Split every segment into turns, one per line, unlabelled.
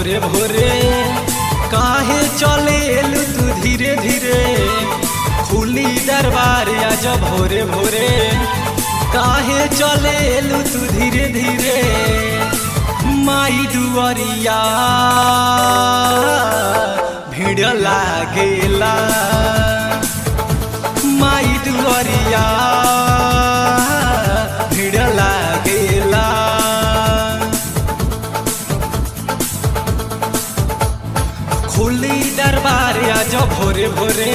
भोरे भोरे काहे चलेलू तू धीरे धीरे। खुली दरबार आज भोरे भोरे काहे चलेलू तू धीरे धीरे। माई दुआरिया भीड़ लागेला, माई दुआरिया भीड़ लागेला। खुली दरबार आज भोरे भोरे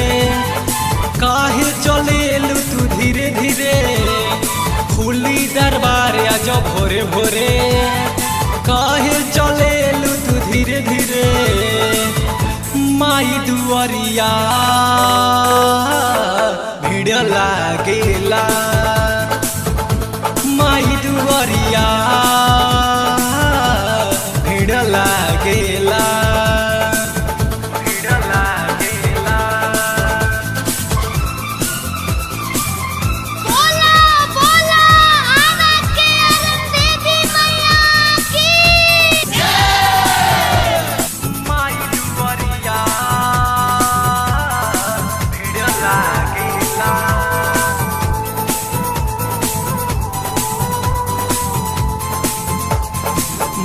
काहे चलेलू तू धीरे धीरे। खुली दरबार आज भोरे भोरे काहे चलेलू तू धीरे धीरे। माई दुआरिया भीड़ लागेला, माई दुआरिया भीड़ लागेला।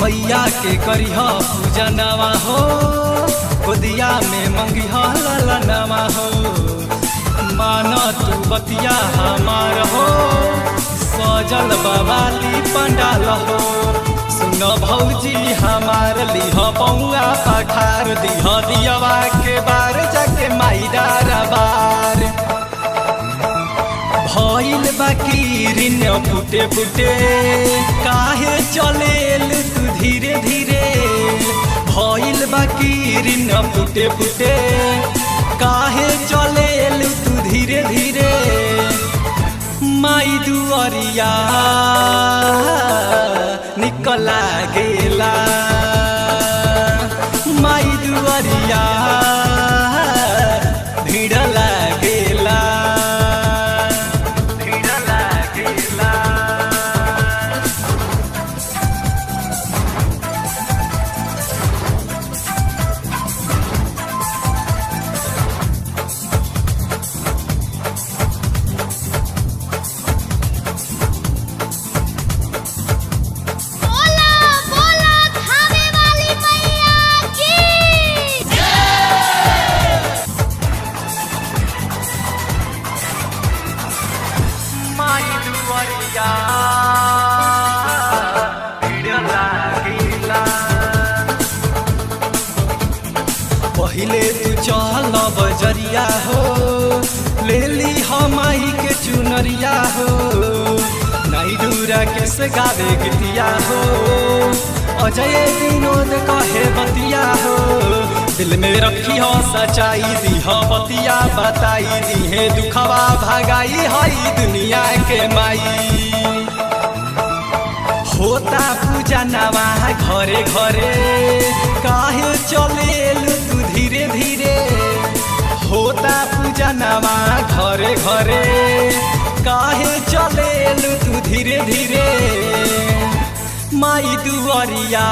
मैया के करिह पूजनवा हो, गोदिया में मंगिह ललनवा हो। मान तू बतिया हमार हो, सजल बवाली पंडाल हो। सुन भौजी हमार लिह पौआ पठार, दिह दियवा के बार जाके माई दरबार। भइल बाकी ऋण फुटे फुटे काहे चलेलू तू धीरे धीरे। भइल बाकी ऋण फुटे फुटे काहे चलेलू तू धीरे धीरे। माई दुआरिया निकल लागेला, माई दुआरिया भीड़ लागेला। पहिले तू चल बजरिया हो, ले ली हमाई के चुनरिया हो। नाई डूरा के से गावे गीतिया हो, अजय विनोद कहे बतिया हो। दिल में रखी हो सच्चाई दीह बतिया बताई, दीहे दुखवा भगाई हई दुनिया के माई। होता पूजा नवा घरे घरे काहे चलेलू तू धीरे धीरे। होता पूजा नवा घरे घरे काहे चलेलू तू धीरे धीरे। माई दुआरिया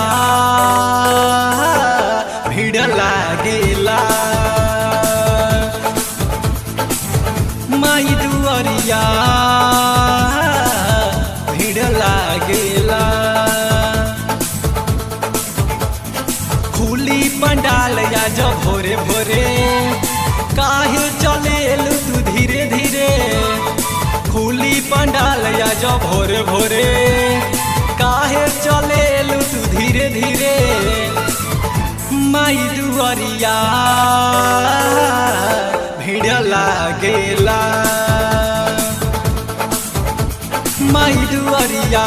भीड़ लागेला, माई दुआरिया भीड़ लागेला। खुली पंडाल आज भोरे भोरे काहे चलेलू तू धीरे धीरे। खुली पंडाल आज भोरे भोरे काहे चलेलू तू धीरे धीरे। माई दुआरिया भीड़ लागेला, माई दुआरिया